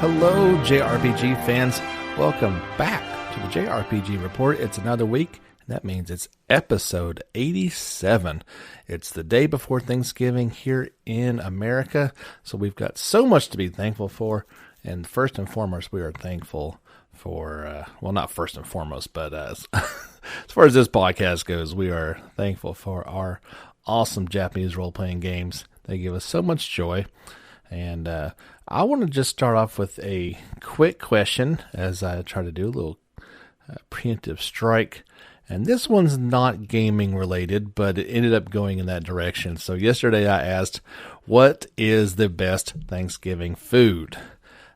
Hello, JRPG fans. Welcome back to the JRPG Report. It's another week, and that means it's episode 87. It's the day before Thanksgiving here in America, so we've got so much to be thankful for. And first and foremost, we are thankful for, well, not first and foremost, but as far as this podcast goes, we are thankful for our awesome Japanese role-playing games. They give us so much joy. And I want to just start off with a quick question as I try to do a little preemptive strike. And this one's not gaming related, but it ended up going in that direction. So yesterday I asked, what is the best Thanksgiving food?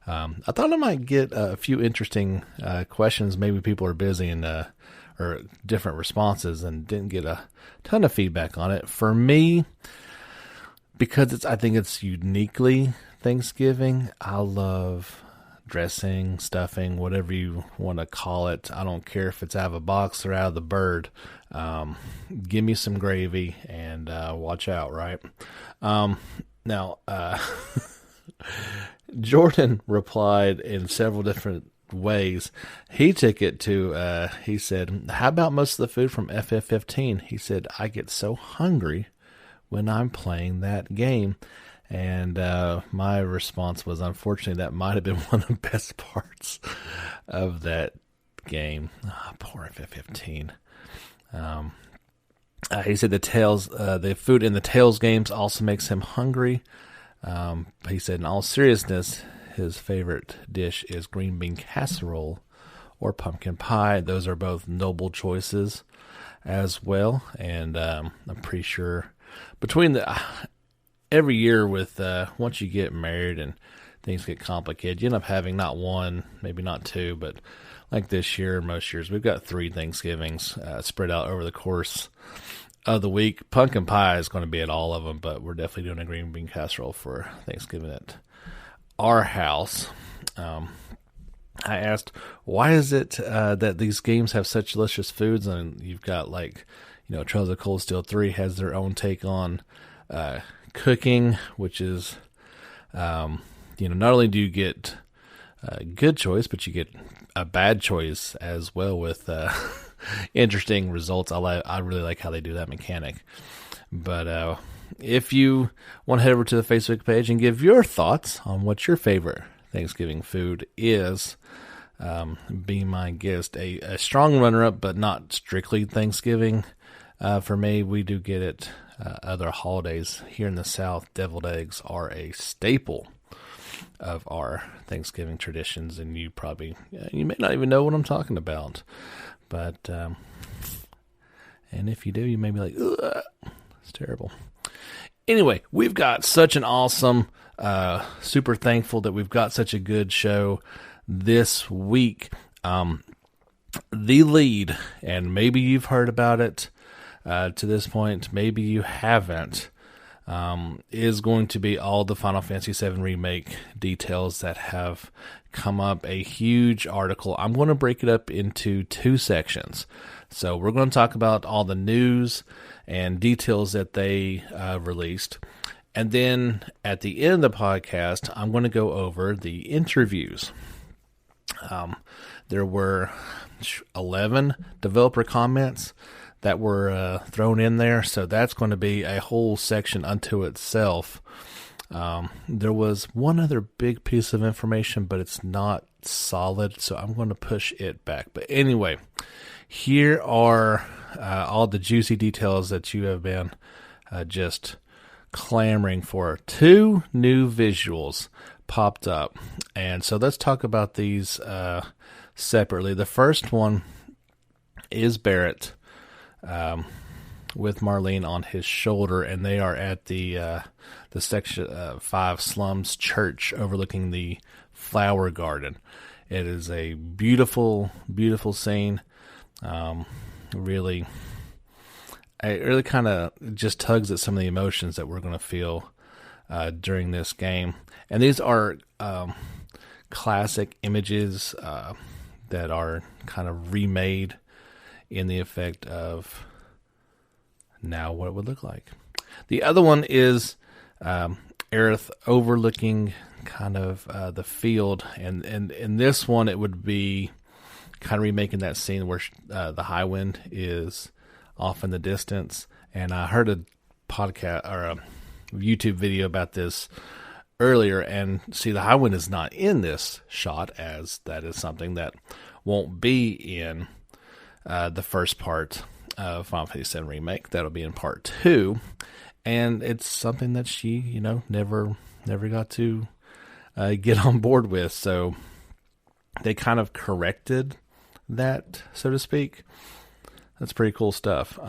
I thought I might get a few interesting questions. Maybe people are busy and or different responses and didn't get a ton of feedback on it. For me, because I think it's uniquely Thanksgiving, I love dressing, stuffing, whatever you want to call it. I don't care if it's out of a box or out of the bird. Give me some gravy and watch out, right? Now, Jordan replied in several different ways. He took it to, he said, how about most of the food from FF7? He said, I get so hungry when I'm playing that game. And my response was, unfortunately, that might have been one of the best parts of that game. Poor FF7. He said the food in the Tales games also makes him hungry. He said, in all seriousness, his favorite dish is green bean casserole or pumpkin pie. Those are both noble choices as well. And I'm pretty sure between every year with once you get married and things get complicated, you end up having not one, maybe not two, but like this year, most years, we've got 3 Thanksgivings spread out over the course of the week. Pumpkin pie is going to be at all of them, but we're definitely doing a green bean casserole for Thanksgiving at our house. I asked, why is it that these games have such delicious foods? And you've got Trails of Cold Steel 3 has their own take on cooking, which is, not only do you get a good choice, but you get a bad choice as well with interesting results. I really like how they do that mechanic. But if you want to head over to the Facebook page and give your thoughts on what your favorite Thanksgiving food is, be my guest. A strong runner-up, but not strictly Thanksgiving. For me, we do get it other holidays. Here in the South, deviled eggs are a staple of our Thanksgiving traditions, and you may not even know what I'm talking about. But, and if you do, you may be like, ugh, it's terrible. Anyway, we've got such an awesome, super thankful that we've got such a good show this week. The lead, and maybe you've heard about it to this point, maybe you haven't, is going to be all the Final Fantasy VII Remake details that have come up. A huge article. I'm going to break it up into 2 sections. So we're going to talk about all the news and details that they released. And then at the end of the podcast, I'm going to go over the interviews. There were 11 developer comments that were thrown in there, so that's going to be a whole section unto itself. There was one other big piece of information, but it's not solid, so I'm going to push it back. But anyway, here are all the juicy details that you have been just clamoring for. 2 new visuals popped up, and so let's talk about these separately. The first one is Barrett with Marlene on his shoulder, and they are at the Section 5 Slums Church overlooking the flower garden. It is a beautiful, beautiful scene. It really kind of just tugs at some of the emotions that we're going to feel during this game. And these are classic images that are kind of remade in the effect of now what it would look like. The other one is Aerith overlooking kind of the field, and in this one it would be kind of remaking that scene where the High Wind is off in the distance. And I heard a podcast or a YouTube video about this earlier, and see, the High Wind is not in this shot, as that is something that won't be in the first part of Final Fantasy VII Remake. That'll be in part 2, and it's something that she, never got to get on board with. So they kind of corrected that, so to speak. That's pretty cool stuff.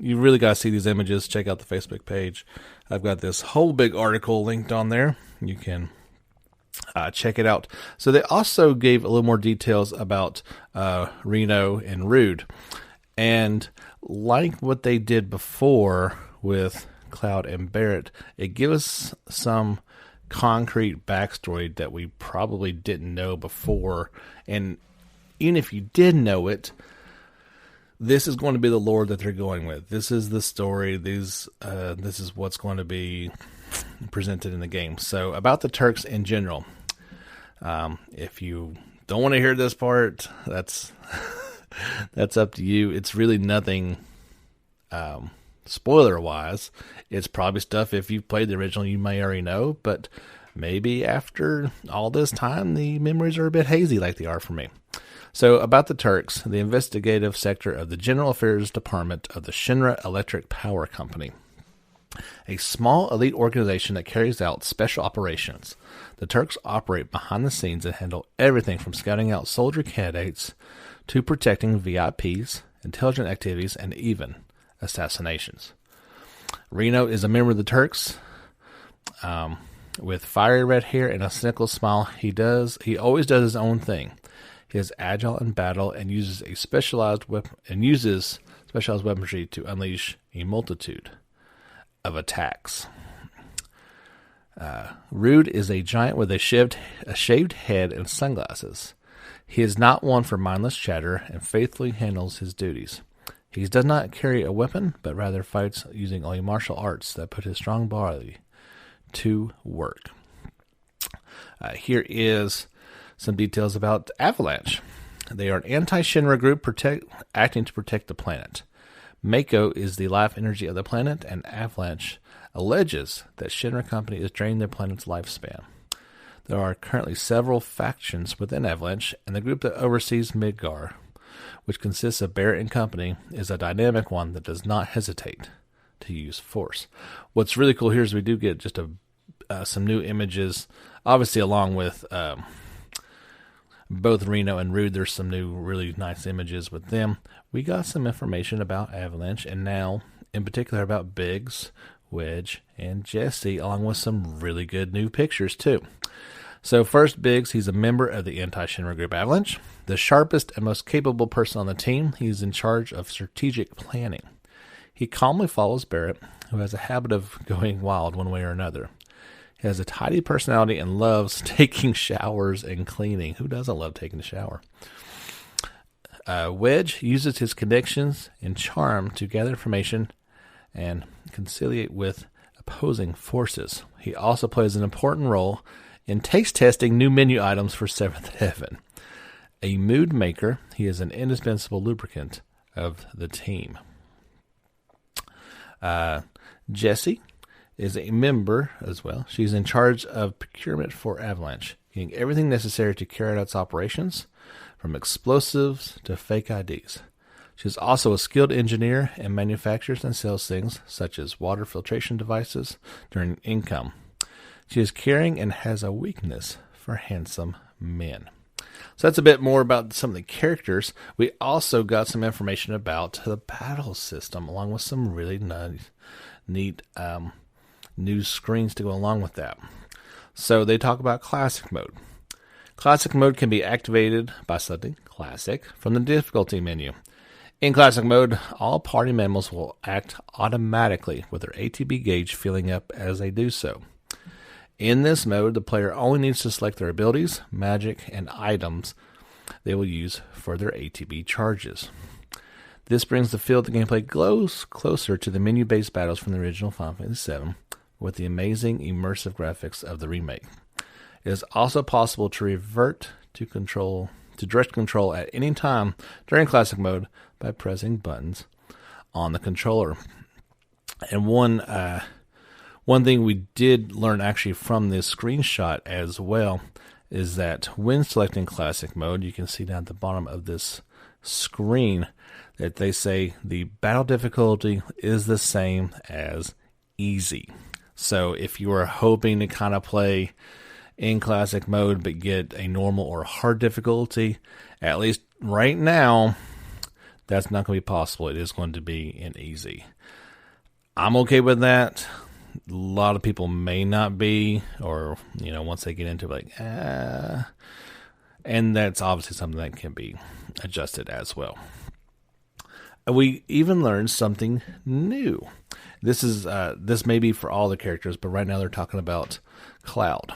You really got to see these images. Check out the Facebook page. I've got this whole big article linked on there. You can check it out. So they also gave a little more details about Reno and Rude. And like what they did before with Cloud and Barrett, it gives us some concrete backstory that we probably didn't know before. And even if you did know it, this is going to be the lore that they're going with. This is the story. This is what's going to be presented in the game. So about the Turks in general, if you don't want to hear this part, that's up to you. It's really nothing spoiler-wise. It's probably stuff, if you've played the original, you may already know, but maybe after all this time, the memories are a bit hazy like they are for me. So, about the Turks, the investigative sector of the General Affairs Department of the Shinra Electric Power Company. A small elite organization that carries out special operations. The Turks operate behind the scenes and handle everything from scouting out soldier candidates to protecting VIPs, intelligent activities, and even assassinations. Reno is a member of the Turks, with fiery red hair and a cynical smile. He always does his own thing. He is agile in battle and uses specialized weaponry to unleash a multitude of attacks. Rude is a giant with a shaved head and sunglasses. He is not one for mindless chatter and faithfully handles his duties. He does not carry a weapon, but rather fights using only martial arts that put his strong body to work. Here is some details about Avalanche. They are an anti-Shinra group acting to protect the planet. Mako is the life energy of the planet, and Avalanche alleges that Shinra Company is draining their planet's lifespan. There are currently several factions within Avalanche, and the group that oversees Midgar, which consists of Barrett and Company, is a dynamic one that does not hesitate to use force. What's really cool here is we do get just some new images, obviously along with both Reno and Rude. There's some new really nice images with them. We got some information about Avalanche, and now in particular about Biggs, Wedge, and Jesse, along with some really good new pictures too. So first, Biggs, he's a member of the anti-Shinra group Avalanche, the sharpest and most capable person on the team. He's in charge of strategic planning. He calmly follows Barrett, who has a habit of going wild one way or another. He has a tidy personality and loves taking showers and cleaning. Who doesn't love taking a shower? Wedge uses his connections and charm to gather information and conciliate with opposing forces. He also plays an important role in taste testing new menu items for Seventh Heaven. A mood maker, he is an indispensable lubricant of the team. Jessie is a member as well. She's in charge of procurement for Avalanche, getting everything necessary to carry out its operations, from explosives to fake IDs. She's also a skilled engineer and manufactures and sells things such as water filtration devices during income. She is caring and has a weakness for handsome men. So that's a bit more about some of the characters. We also got some information about the battle system, along with some really neat new screens to go along with that. So they talk about Classic Mode. Classic Mode can be activated by selecting Classic from the difficulty menu. In Classic Mode, all party members will act automatically with their ATB gauge filling up as they do so. In this mode, the player only needs to select their abilities, magic, and items they will use for their ATB charges. This brings the feel of the gameplay closer to the menu-based battles from the original Final Fantasy VII with the amazing immersive graphics of the remake. It is also possible to revert to direct control at any time during classic mode by pressing buttons on the controller. And one thing we did learn actually from this screenshot as well is that when selecting classic mode, you can see down at the bottom of this screen that they say the battle difficulty is the same as easy. So if you are hoping to kind of play in classic mode but get a normal or hard difficulty, at least right now, that's not going to be possible. It is going to be in easy. I'm okay with that. A lot of people may not be, or, once they get into it, and that's obviously something that can be adjusted as well. We even learned something new. This may be for all the characters, but right now they're talking about Cloud.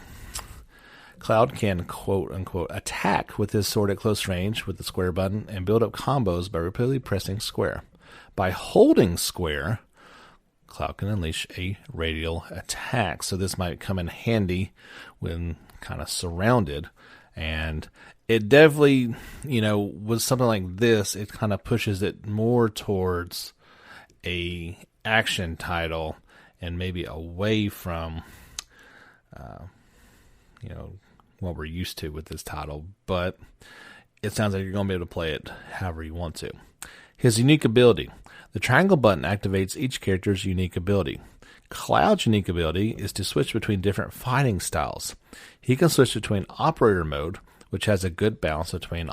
Cloud can, quote-unquote, attack with his sword at close range with the square button and build up combos by repeatedly pressing square. By holding square, Cloud can unleash a radial attack. So this might come in handy when kind of surrounded. And it definitely, with something like this, it kind of pushes it more towards a action title and maybe away from, what we're used to with this title. But it sounds like you're going to be able to play it however you want to. His unique ability. The triangle button activates each character's unique ability. Cloud's unique ability is to switch between different fighting styles. He can switch between operator mode, which has a good balance between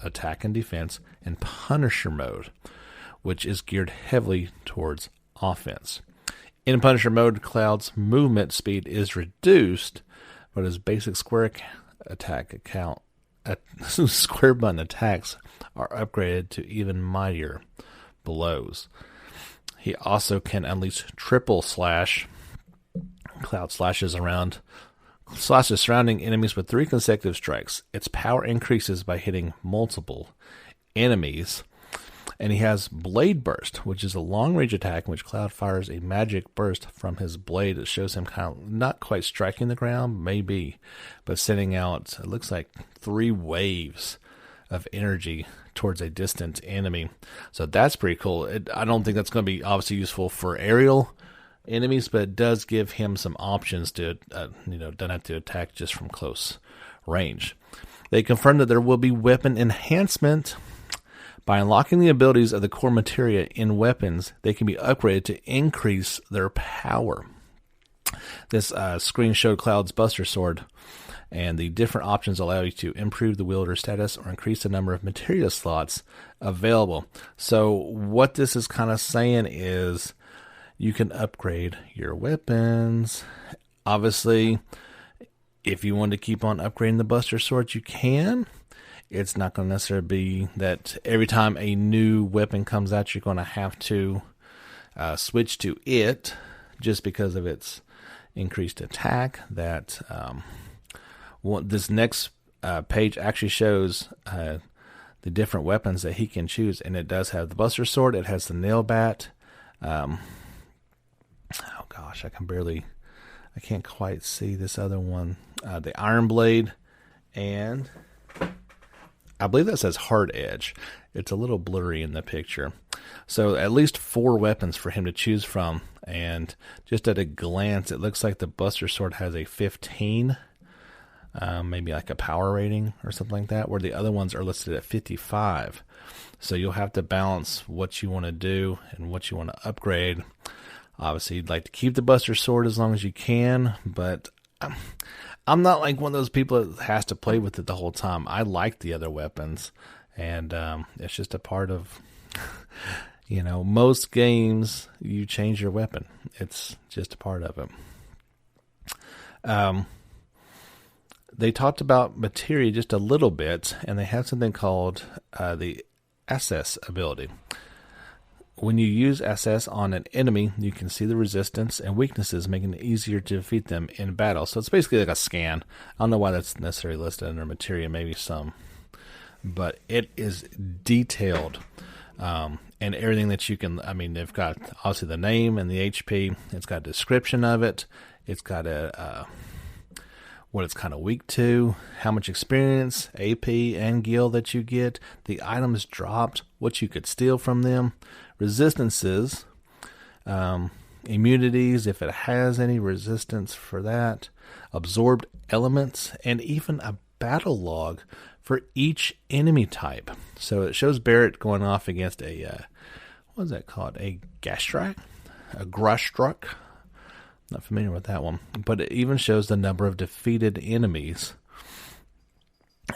attack and defense, and Punisher mode, which is geared heavily towards offense. In Punisher mode, Cloud's movement speed is reduced, but his basic square button attacks are upgraded to even mightier blows. He also can unleash triple slash. Cloud slashes surrounding enemies with 3 consecutive strikes. Its power increases by hitting multiple enemies. And he has Blade Burst, which is a long-range attack in which Cloud fires a magic burst from his blade. It shows him kind of not quite striking the ground, maybe, but sending out, it looks like 3 waves of energy towards a distant enemy. So that's pretty cool. I don't think that's going to be obviously useful for aerial enemies, but it does give him some options to, don't have to attack just from close range. They confirmed that there will be weapon enhancement. By unlocking the abilities of the core materia in weapons, they can be upgraded to increase their power. This screen showed Cloud's Buster Sword, and the different options allow you to improve the wielder status or increase the number of materia slots available. So what this is kind of saying is you can upgrade your weapons. Obviously, if you want to keep on upgrading the Buster Sword, you can. It's not going to necessarily be that every time a new weapon comes out, you're going to have to switch to it just because of its increased attack. That this next page actually shows the different weapons that he can choose, and it does have the Buster Sword. It has the Nail Bat. I can't quite see this other one. The Iron Blade, and I believe that says Hard Edge. It's a little blurry in the picture. So at least 4 weapons for him to choose from. And just at a glance, it looks like the Buster Sword has a 15, maybe like a power rating or something like that, where the other ones are listed at 55. So you'll have to balance what you want to do and what you want to upgrade. Obviously, you'd like to keep the Buster Sword as long as you can, but I'm not like one of those people that has to play with it the whole time. I like the other weapons, and it's just a part of, most games, you change your weapon. It's just a part of it. They talked about materia just a little bit, and they have something called the SS ability. When you use SS on an enemy, you can see the resistance and weaknesses, making it easier to defeat them in battle. So it's basically like a scan. I don't know why that's necessarily listed under materia, maybe some. But it is detailed. And everything that you can, I mean, they've got obviously the name and the HP. It's got a description of it. It's got what it's kind of weak to, how much experience, AP, and gil that you get, the items dropped, what you could steal from them, resistances, immunities, if it has any resistance for that, absorbed elements, and even a battle log for each enemy type. So it shows Barrett going off against a, what is that called? A Gastrak? A Grushstruck? Not familiar with that one. But it even shows the number of defeated enemies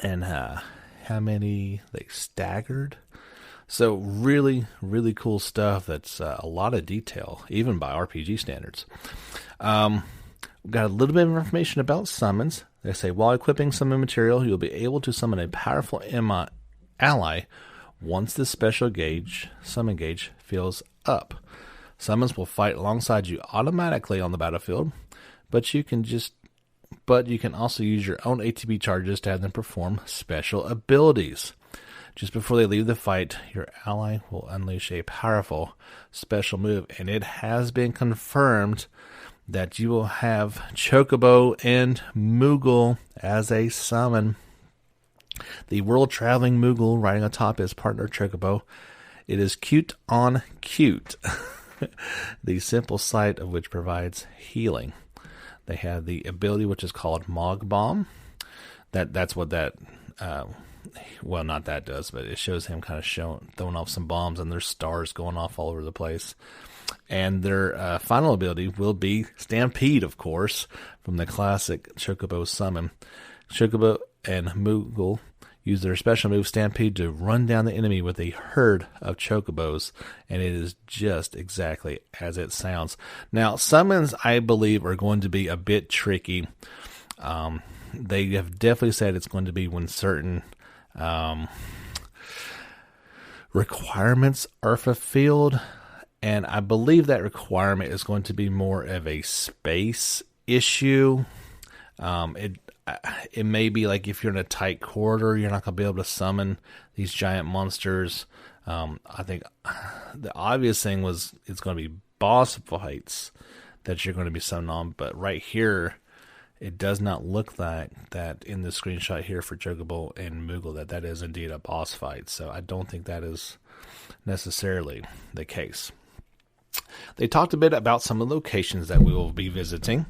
and how many they staggered. So really, really cool stuff. That's a lot of detail, even by RPG standards. We've got a little bit of information about summons. They say, while equipping summon material, you'll be able to summon a powerful ally once the special summon gauge fills up. Summons will fight alongside you automatically on the battlefield, but you can also use your own ATB charges to have them perform special abilities. Just before they leave the fight, your ally will unleash a powerful special move, and it has been confirmed that you will have Chocobo and Moogle as a summon. The world-traveling Moogle riding atop his partner Chocobo. It is cute on cute. The simple sight of which provides healing. They have the ability which is called Mog Bomb. That's what that, well, not that does, but it shows him kind of throwing off some bombs, and there's stars going off all over the place. And their final ability will be Stampede, of course, from the classic Chocobo summon. Chocobo and Moogle use their special move Stampede to run down the enemy with a herd of Chocobos, and it is just exactly as it sounds. Now, summons, I believe, are going to be a bit tricky. They have definitely said it's going to be when certain requirements are fulfilled, and I believe that requirement is going to be more of a space issue. It may be like if you're in a tight corridor, you're not going to be able to summon these giant monsters. I think the obvious thing was it's going to be boss fights that you're going to be summoned on, but right here, it does not look like that in the screenshot here for Chocobo and Moogle that is indeed a boss fight. So I don't think that is necessarily the case. They talked a bit about some of the locations that we will be visiting.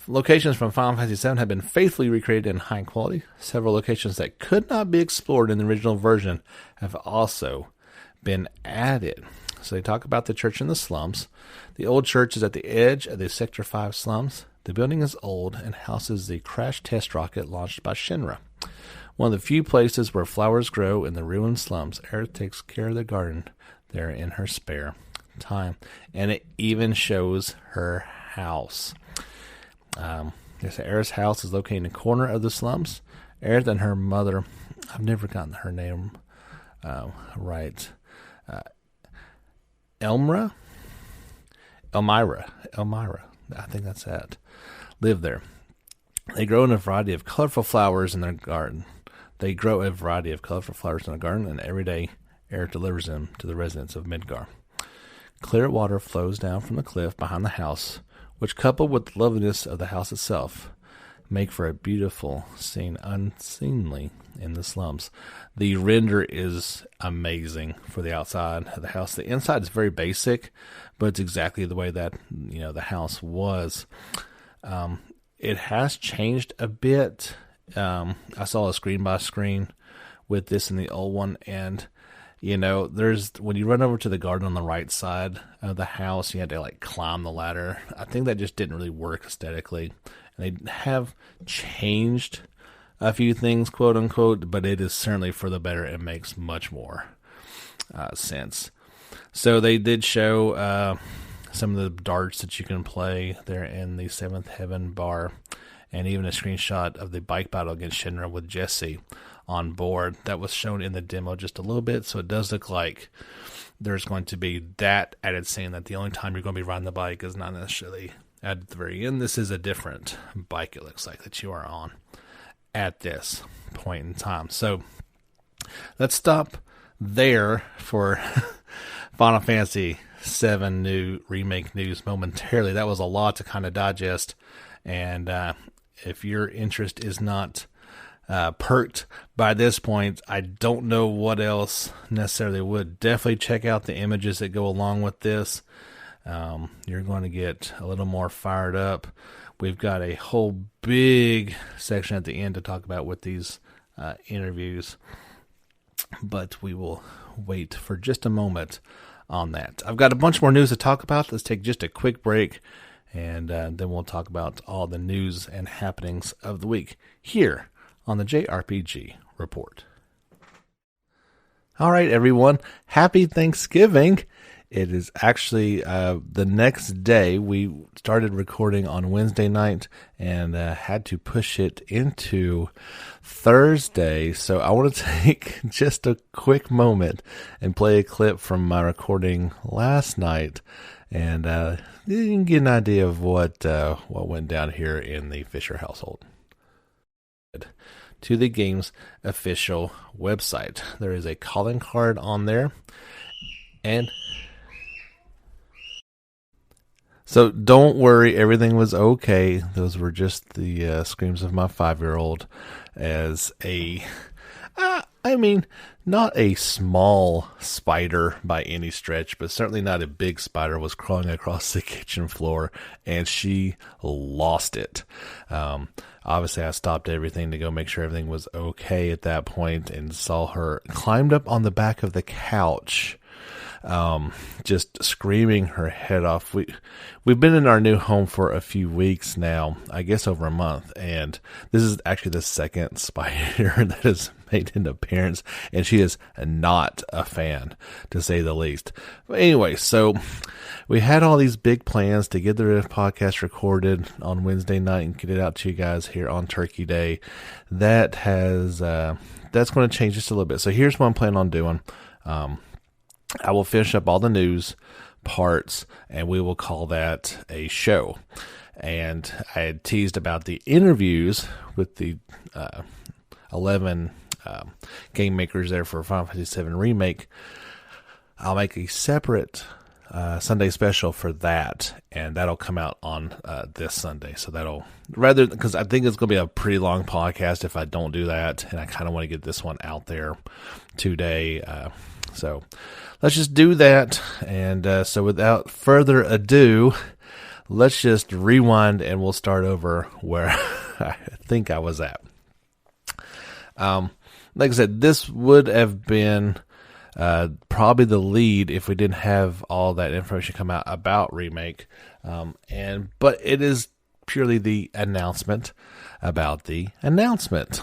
Locations from Final Fantasy VII have been faithfully recreated in high quality. Several locations that could not be explored in the original version have also been added. So they talk about the church in the slums. The old church is at the edge of the Sector 5 slums. The building is old and houses the crash test rocket launched by Shinra. One of the few places where flowers grow in the ruined slums. Aerith takes care of the garden there in her spare time. And it even shows her house. Aerith's house is located in the corner of the slums. Aerith and her mother, I've never gotten her name right. Elmira, I think that's that. Live there. They grow a variety of colorful flowers in their garden. And every day Aerith delivers them to the residents of Midgar. Clear water flows down from the cliff behind the house, which, coupled with the loveliness of the house itself, make for a beautiful scene unseemly in the slums. The render is amazing for the outside of the house. The inside is very basic, but it's exactly the way that the house was. It has changed a bit. I saw a screen by screen with this in the old one, and there's when you run over to the garden on the right side of the house, you had to climb the ladder. I think that just didn't really work aesthetically. And they have changed a few things, quote unquote, but it is certainly for the better. It makes much more sense. So they did show some of the darts that you can play there in the Seventh Heaven bar, and even a screenshot of the bike battle against Shinra with Jesse on board. That was shown in the demo just a little bit, so it does look like there's going to be that added scene that the only time you're going to be riding the bike is not necessarily at the very end. This is a different bike, it looks like, that you are on at this point in time. So let's stop there for Final Fantasy 7 new remake news momentarily. That was a lot to kind of digest, and if your interest is not perked by this point, I don't know what else necessarily would. Definitely check out the images that go along with this. You're going to get a little more fired up. We've got a whole big section at the end to talk about with these interviews, but we will wait for just a moment on that. I've got a bunch more news to talk about. Let's take just a quick break, and then we'll talk about all the news and happenings of the week here on the JRPG Report. All right, everyone. Happy Thanksgiving. It is actually the next day. We started recording on Wednesday night and had to push it into Thursday. So I want to take just a quick moment and play a clip from my recording last night, and you can get an idea of what went down here in the Fisher household. To the game's official website, there is a calling card on there, and so don't worry, everything was okay. Those were just the screams of my 5-year-old as not a small spider by any stretch, but certainly not a big spider, was crawling across the kitchen floor, and she lost it. Obviously, I stopped everything to go make sure everything was okay at that point, and saw her climbed up on the back of the couch, just screaming her head off. We've been in our new home for a few weeks now, I guess over a month, and this is actually the second spider that has made an appearance, and she is not a fan, to say the least. But anyway, so we had all these big plans to get the podcast recorded on Wednesday night and get it out to you guys here on Turkey Day. That's going to change just a little bit. So here's what I'm planning on doing. I will finish up all the news parts, and we will call that a show. And I had teased about the interviews with the 11 game makers there for Final Fantasy VII Remake. I'll make a separate Sunday special for that, and that'll come out on this Sunday. So because I think it's going to be a pretty long podcast if I don't do that, and I kind of want to get this one out there today. So let's just do that. And so without further ado, let's just rewind and we'll start over where I think I was at. Like I said, this would have been probably the lead if we didn't have all that information come out about Remake. But it is purely the announcement about the announcement.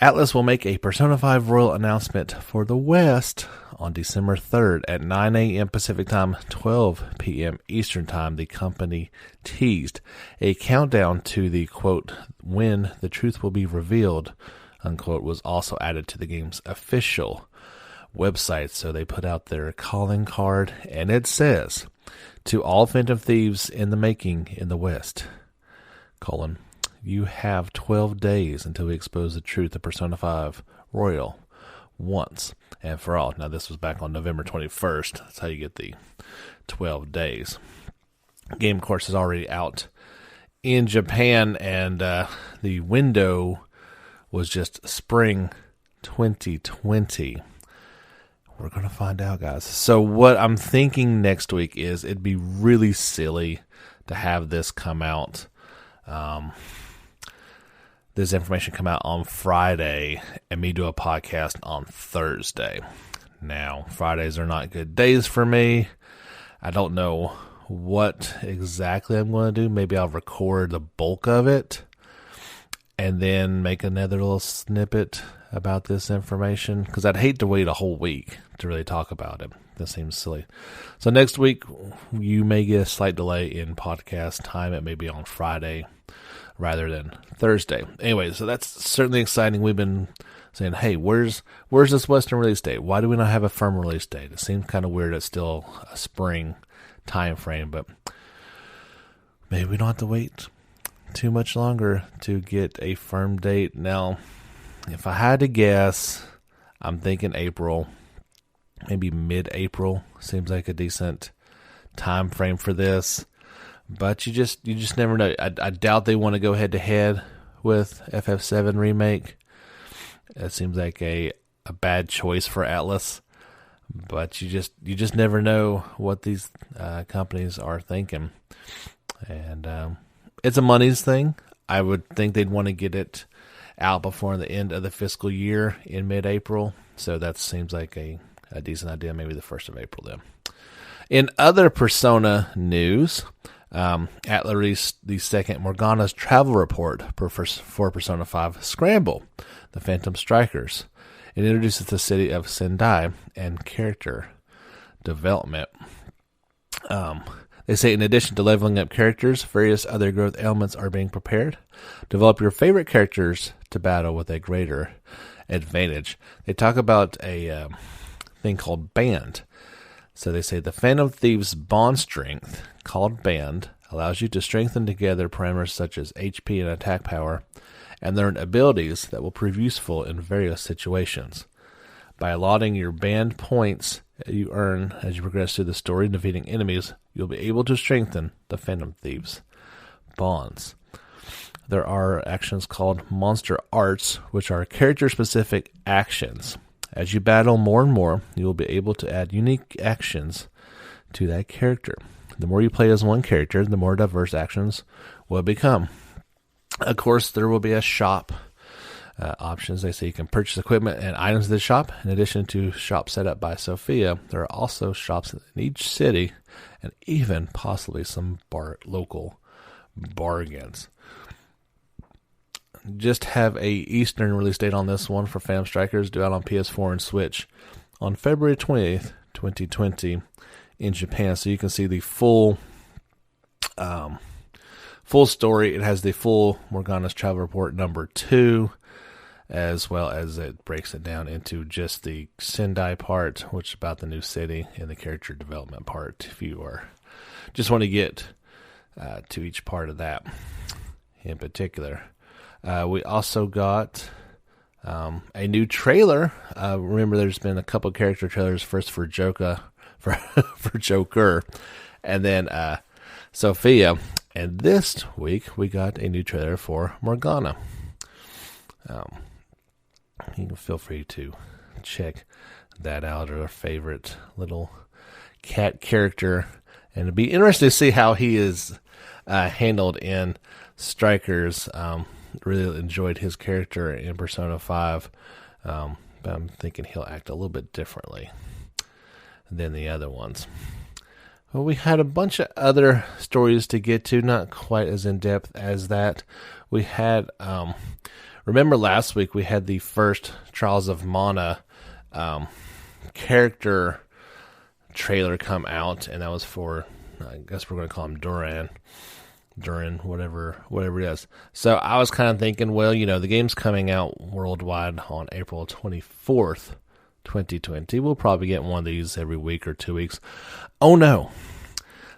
Atlas will make a Persona 5 Royal announcement for the West on December 3rd at 9 a.m. Pacific Time, 12 p.m. Eastern Time. The company teased a countdown to the, quote, when the truth will be revealed, unquote, was also added to the game's official website. So they put out their calling card, and it says, to all Phantom Thieves in the making in the West, colon, you have 12 days until we expose the truth of Persona 5 Royal once and for all. Now, this was back on November 21st. That's how you get the 12 days. Game, of course, is already out in Japan, and the window was just spring 2020. We're going to find out, guys. So what I'm thinking next week is it'd be really silly to have this come out this information come out on Friday and me do a podcast on Thursday. Now, Fridays are not good days for me. I don't know what exactly I'm going to do. Maybe I'll record the bulk of it and then make another little snippet about this information, because I'd hate to wait a whole week to really talk about it. That seems silly. So next week, you may get a slight delay in podcast time. It may be on Friday rather than Thursday. Anyway, so that's certainly exciting. We've been saying, hey, where's this Western release date? Why do we not have a firm release date? It seems kind of weird. It's still a spring time frame, but maybe we don't have to wait too much longer to get a firm date. Now, if I had to guess, I'm thinking April, maybe mid-April seems like a decent time frame for this. But you just never know. I doubt they want to go head-to-head with FF7 Remake. It seems like a bad choice for Atlas. But you just never know what these companies are thinking. And it's a money's thing. I would think they'd want to get it out before the end of the fiscal year in mid-April. So that seems like a decent idea, maybe the 1st of April then. In other Persona news, Atlas released the second Morgana's travel report for Persona 5 Scramble, the Phantom Strikers. It introduces the city of Sendai and character development. They say in addition to leveling up characters, various other growth elements are being prepared. Develop your favorite characters to battle with a greater advantage. They talk about a thing called Band. So they say the Phantom Thieves' bond strength, called Band, allows you to strengthen together parameters such as HP and attack power, and learn abilities that will prove useful in various situations. By allotting your band points you earn as you progress through the story and defeating enemies, you'll be able to strengthen the Phantom Thieves' bonds. There are actions called Monster Arts, which are character-specific actions. As you battle more and more, you will be able to add unique actions to that character. The more you play as one character, the more diverse actions will become. Of course, there will be a shop options. They say you can purchase equipment and items in the shop. In addition to shops set up by Sophia, there are also shops in each city and even possibly some local bargains. Just have a Eastern release date on this one for Phantom Strikers, due out on PS4 and Switch on February 28th, 2020 in Japan. So you can see the full story. It has the full Morgana's Travel Report number 2, as well as it breaks it down into just the Sendai part, which is about the new city, and the character development part, if you just want to get to each part of that in particular. We also got a new trailer. Remember, there's been a couple character trailers, first for Joker, and then Sophia. And this week, we got a new trailer for Morgana. You can feel free to check that out, or a favorite little cat character. And it'd be interesting to see how he is handled in Strikers. Really enjoyed his character in Persona 5. But I'm thinking he'll act a little bit differently than the other ones. Well, we had a bunch of other stories to get to, not quite as in-depth as that. We had, remember last week we had the first Trials of Mana character trailer come out, and that was for, I guess we're going to call him Duran, whatever it is. So I was kind of thinking, well, the game's coming out worldwide on April 24th, 2020. We'll probably get one of these every week or 2 weeks. Oh no.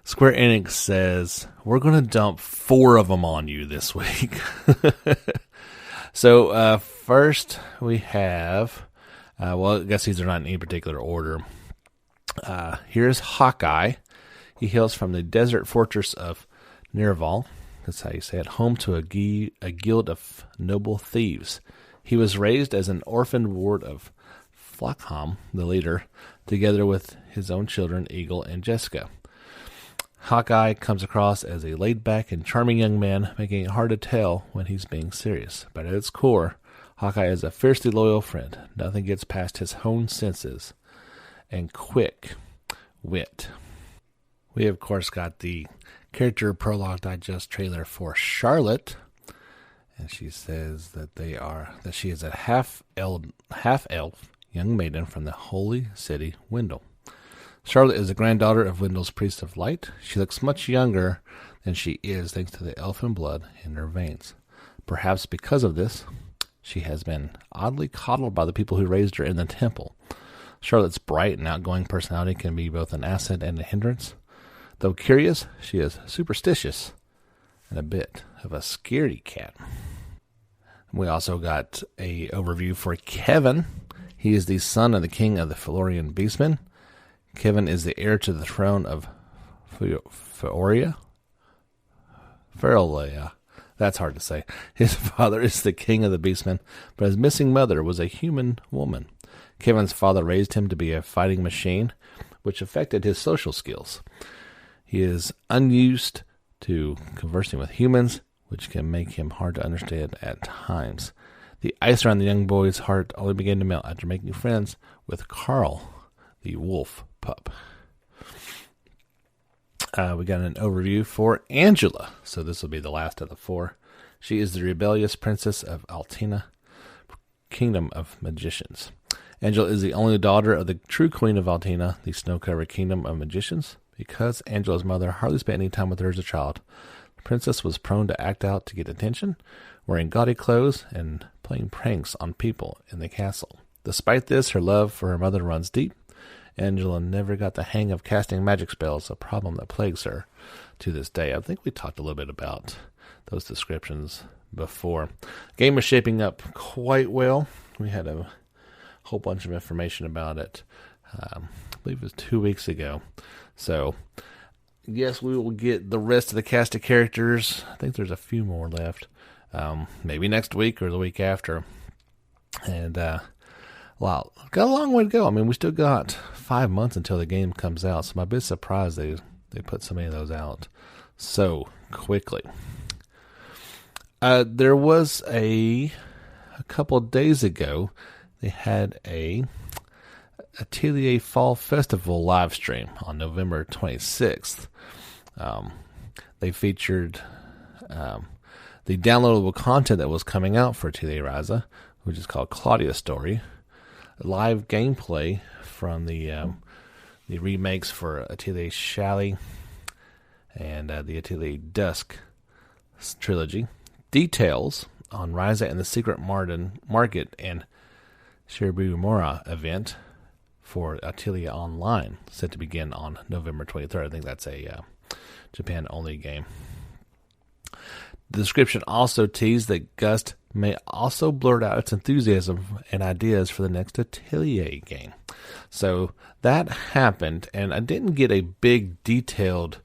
Square Enix says, we're going to dump 4 of them on you this week. So first we have, well, I guess these are not in any particular order. Here's Hawkeye. He hails from the desert fortress of Nerval, that's how you say it, home to a guild of noble thieves. He was raised as an orphaned ward of Flockham, the leader, together with his own children, Eagle and Jessica. Hawkeye comes across as a laid-back and charming young man, making it hard to tell when he's being serious. But at its core, Hawkeye is a fiercely loyal friend. Nothing gets past his honed senses and quick wit. We, of course, got the character prologue digest trailer for Charlotte, and she says that she is a half-elf young maiden from the holy city Wendell. Charlotte is the granddaughter of Wendell's priest of light. She looks much younger than she is thanks to the elfin blood in her veins. Perhaps because of this, she has been oddly coddled by the people who raised her in the temple. Charlotte's bright and outgoing personality can be both an asset and a hindrance. Though curious, she is superstitious and a bit of a scaredy cat. We also got a overview for Kevin. He is the son of the king of the Felurian Beastmen. Kevin is the heir to the throne of Feoria. That's hard to say. His father is the king of the Beastmen, but his missing mother was a human woman. Kevin's father raised him to be a fighting machine, which affected his social skills. He is unused to conversing with humans, which can make him hard to understand at times. The ice around the young boy's heart only began to melt after making friends with Carl, the wolf pup. We got an overview for Angela. So this will be the last of the 4. She is the rebellious princess of Altina, kingdom of magicians. Angela is the only daughter of the true queen of Altina, the snow-covered kingdom of magicians. Because Angela's mother hardly spent any time with her as a child, the princess was prone to act out to get attention, wearing gaudy clothes and playing pranks on people in the castle. Despite this, her love for her mother runs deep. Angela never got the hang of casting magic spells, a problem that plagues her to this day. I think we talked a little bit about those descriptions before. The game is shaping up quite well. We had a whole bunch of information about it. I believe it was 2 weeks ago. So, yes, we will get the rest of the cast of characters. I think there's a few more left. Maybe next week or the week after. And, wow, got a long way to go. I mean, we still got 5 months until the game comes out, so I'm a bit surprised they put so many of those out so quickly. There was a couple of days ago, they had a Atelier Fall Festival live stream on November 26th. They featured the downloadable content that was coming out for Atelier Ryza, which is called Claudia's Story. Live gameplay from the remakes for Atelier Shally and the Atelier Dusk trilogy. Details on Ryza and the Secret Market and Shiribumura event for Atelier Online, set to begin on November 23rd. I think that's a Japan-only game. The description also teased that Gust may also blurt out its enthusiasm and ideas for the next Atelier game. So that happened, and I didn't get a big detailed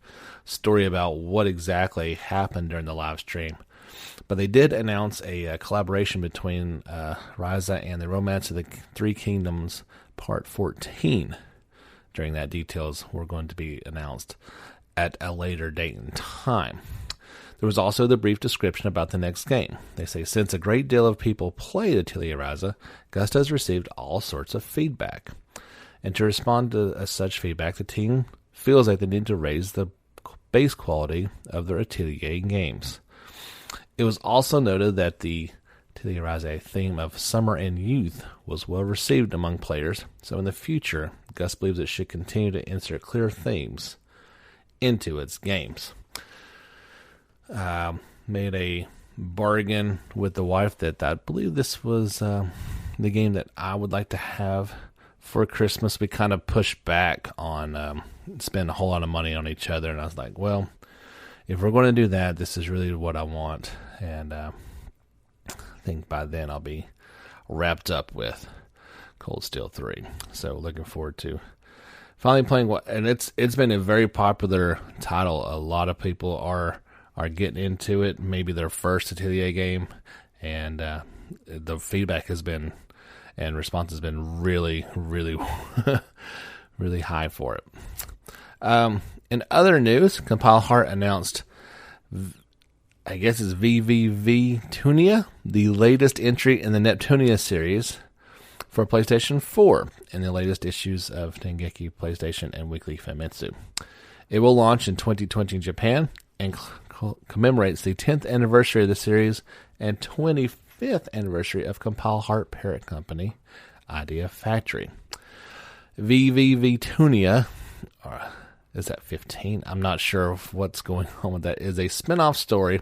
story about what exactly happened during the live stream. But they did announce a collaboration between Ryza and the Romance of the Three Kingdoms Part 14. During that, details were going to be announced at a later date and time. There was also the brief description about the next game. They say, since a great deal of people played Atelier Ryza, Gust has received all sorts of feedback. And to respond to such feedback, the team feels like they need to raise the base quality of their Atelier games. It was also noted that the Atelier Ryza theme of summer and youth was well received among players, so in the future, Gus believes it should continue to insert clear themes into its games. Made a bargain with the wife that I believe this was the game that I would like to have for Christmas. We kind of pushed back on spend a whole lot of money on each other, and I was like, well, if we're going to do that, this is really what I want. And I think by then I'll be wrapped up with Cold Steel 3. So looking forward to finally playing and it's been a very popular title. A lot of people are getting into it, maybe their first Atelier game, and the feedback has been and response has been really, really, really high for it. In other news, Compile Heart announced, I guess it's VVV Tunia, the latest entry in the Neptunia series for PlayStation 4 in the latest issues of Dengeki PlayStation and Weekly Famitsu. It will launch in 2020 in Japan and commemorates the 10th anniversary of the series and 25th anniversary of Compile Heart parent company, Idea Factory. VVV Tunia, is that 15? I'm not sure what's going on with that. Is a spin-off story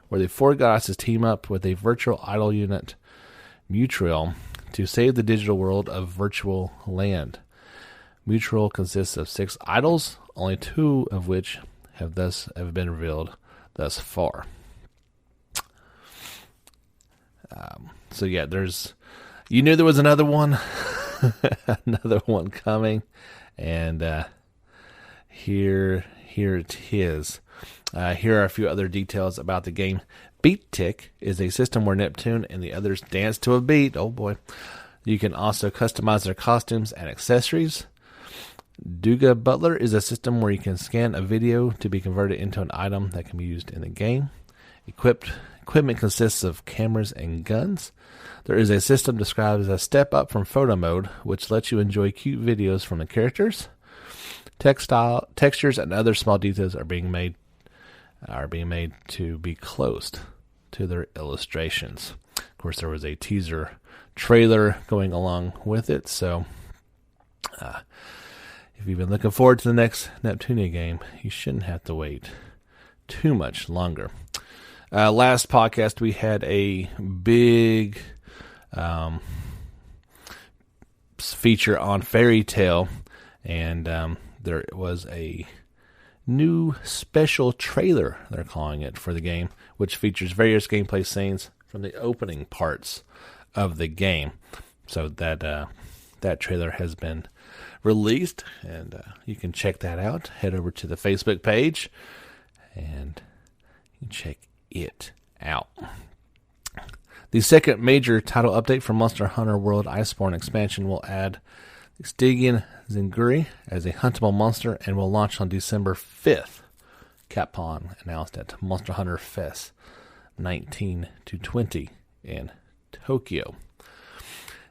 where the four goddesses team up with a virtual idol unit, Mutual, to save the digital world of Virtual Land. Mutual consists of 6 idols, only 2 of which have been revealed thus far. So yeah, you knew there was another one. another one coming, and here it is. Here are a few other details about the game. Beat Tick is a system where Neptune and the others dance to a beat. Oh boy. You can also customize their costumes and accessories. Duga Butler is a system where you can scan a video to be converted into an item that can be used in the game. Equipment consists of cameras and guns. There is a system described as a step up from photo mode, which lets you enjoy cute videos from the characters. Textures and other small details are being made to be close to their illustrations. Of course, there was a teaser trailer going along with it, so if you've been looking forward to the next Neptunia game, you shouldn't have to wait too much longer. Last podcast, we had a big feature on Fairy Tail, and there was a new special trailer, they're calling it, for the game, which features various gameplay scenes from the opening parts of the game. So that trailer has been released, and you can check that out. Head over to the Facebook page, and you can check it out. The second major title update for Monster Hunter World Iceborne expansion will add the Stygian Zinguri as a huntable monster and will launch on December 5th. Capcom announced at Monster Hunter Fest 19-20 in Tokyo.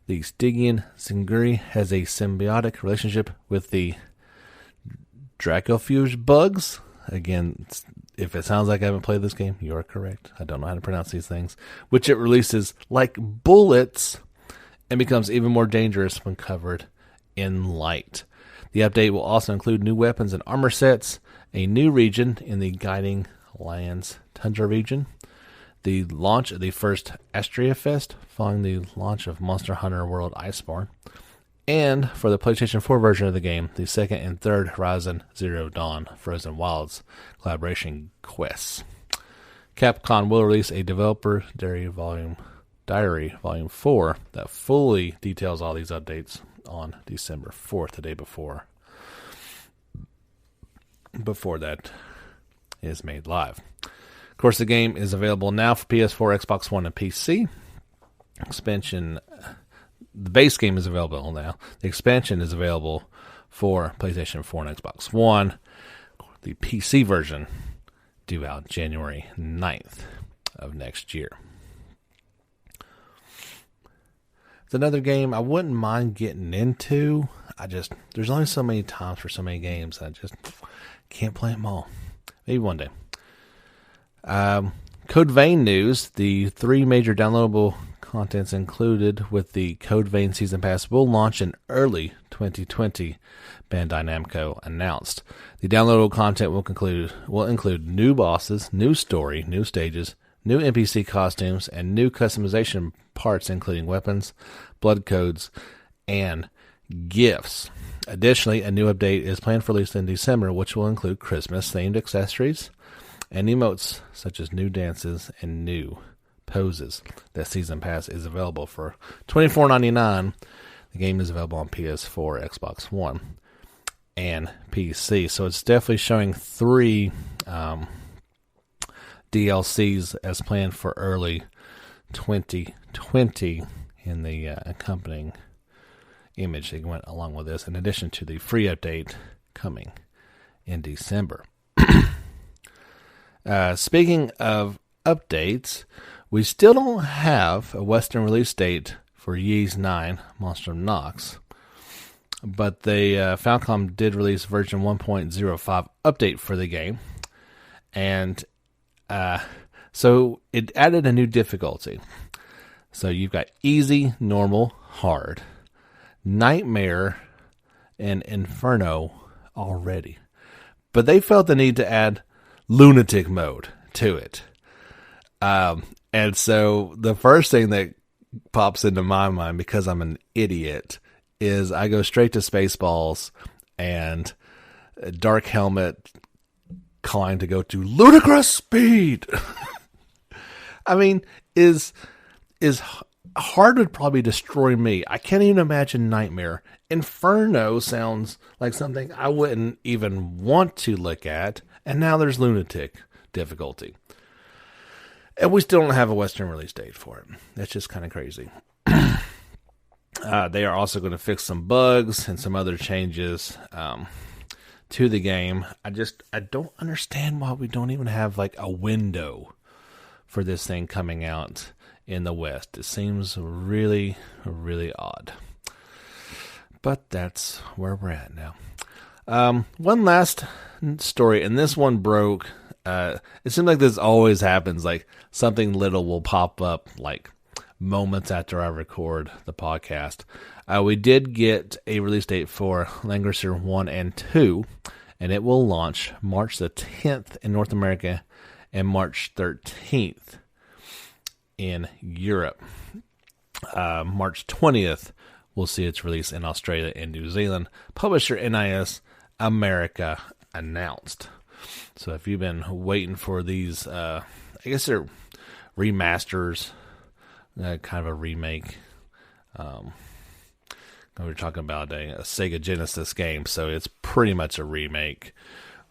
The Stygian Zinguri has a symbiotic relationship with the Dracofuge bugs. Again, if it sounds like I haven't played this game, you are correct. I don't know how to pronounce these things. Which it releases like bullets and becomes even more dangerous when covered in light. The update will also include new weapons and armor sets, a new region in the Guiding Lands Tundra region, the launch of the first Astria Fest following the launch of Monster Hunter World Iceborne, and for the PlayStation 4 version of the game, the second and third Horizon Zero Dawn Frozen Wilds collaboration quests. Capcom will release a Developer Diary Volume 4 that fully details all these updates on December 4th, the day before that is made live. Of course, the game is available now for PS4, Xbox One, and PC. The base game is available now. The expansion is available for PlayStation 4 and Xbox One. The PC version due out January 9th of next year. It's another game I wouldn't mind getting into. There's only so many times for so many games. I just can't play them all. Maybe one day. Code Vein news. The 3 major downloadable contents included with the Code Vein Season Pass will launch in early 2020, Bandai Namco announced. The downloadable content will include new bosses, new story, new stages, new NPC costumes, and new customization parts including weapons, blood codes, and gifts. Additionally, a new update is planned for release in December, which will include Christmas-themed accessories and emotes such as new dances and new poses. That Season Pass is available for $24.99. The game is available on PS4, Xbox One, and PC. So it's definitely showing 3 DLCs as planned for early 2020 in the accompanying image that went along with this, in addition to the free update coming in December. Speaking of updates, we still don't have a Western release date for Ys 9, Monster of Nox, but Falcom did release version 1.05 update for the game, and so it added a new difficulty. So you've got easy, normal, hard, nightmare, and inferno already. But they felt the need to add lunatic mode to it. And so the first thing that pops into my mind, because I'm an idiot, is I go straight to Spaceballs and Dark Helmet calling to go to ludicrous speed. I mean, is Hard would probably destroy me. I can't even imagine Nightmare. Inferno sounds like something I wouldn't even want to look at. And now there's Lunatic difficulty. And we still don't have a Western release date for it. That's just kind of crazy. They are also going to fix some bugs and some other changes to the game. I don't understand why we don't even have like a window for this thing coming out in the West. It seems really, really odd. But that's where we're at now. One last story, and this one broke. It seems like this always happens. Like something little will pop up like moments after I record the podcast. We did get a release date for Langrisser 1 and 2, and it will launch March the 10th in North America and March 13th in Europe. March 20th, we'll see its release in Australia and New Zealand. Publisher NIS America announced. So if you've been waiting for these, I guess they're remasters, kind of a remake. We're talking about a Sega Genesis game, so it's pretty much a remake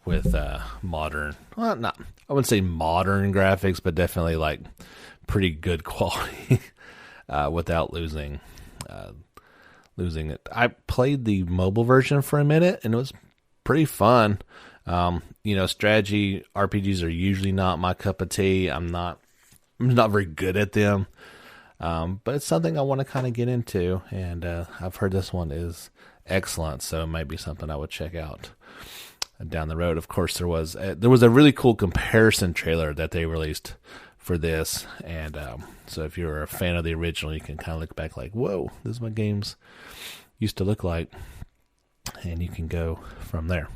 with modern, well, not, I wouldn't say modern graphics, but definitely like pretty good quality without losing it. I played the mobile version for a minute, and it was pretty fun. Strategy RPGs are usually not my cup of tea. I'm not very good at them. But it's something I want to kind of get into, and I've heard this one is excellent, so it might be something I would check out down the road. Of course, there was a really cool comparison trailer that they released for this, and so if you're a fan of the original, you can kind of look back like, whoa, this is what games used to look like, and you can go from there.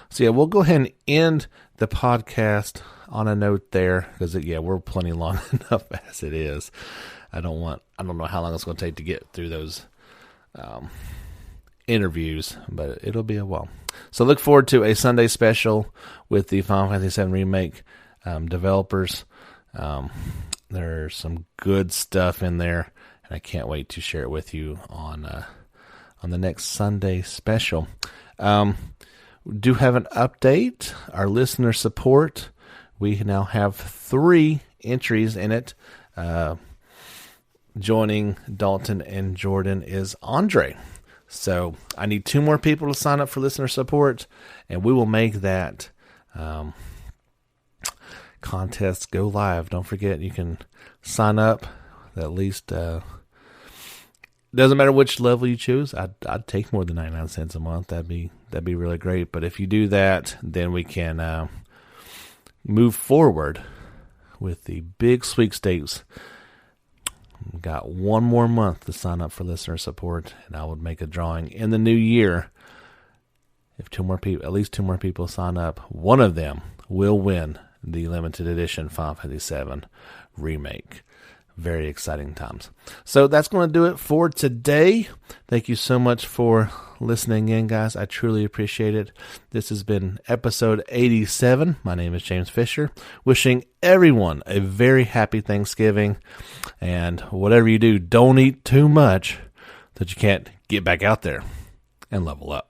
So yeah, we'll go ahead and end the podcast on a note there, because we're plenty long enough as it is. I don't know how long it's going to take to get through those interviews, but it'll be a while. So look forward to a Sunday special with the Final Fantasy VII Remake developers. There's some good stuff in there, and I can't wait to share it with you on the next Sunday special. We do have an update. Our listener support, we now have 3 entries in it. Joining Dalton and Jordan is Andre. So I need 2 more people to sign up for listener support, and we will make that contest go live. Don't forget, you can sign up at least. Doesn't matter which level you choose. I'd take more than 99 cents a month. That'd be really great. But if you do that, then we can move forward with the big sweepstakes. We've got 1 more month to sign up for listener support, and I would make a drawing in the new year. If at least 2 more people sign up, one of them will win the limited edition Final Fantasy VII Remake. Very exciting times. So that's going to do it for today. Thank you so much for listening in, guys. I truly appreciate it. This has been episode 87. My name is James Fisher. Wishing everyone a very happy Thanksgiving. And whatever you do, don't eat too much so that you can't get back out there and level up.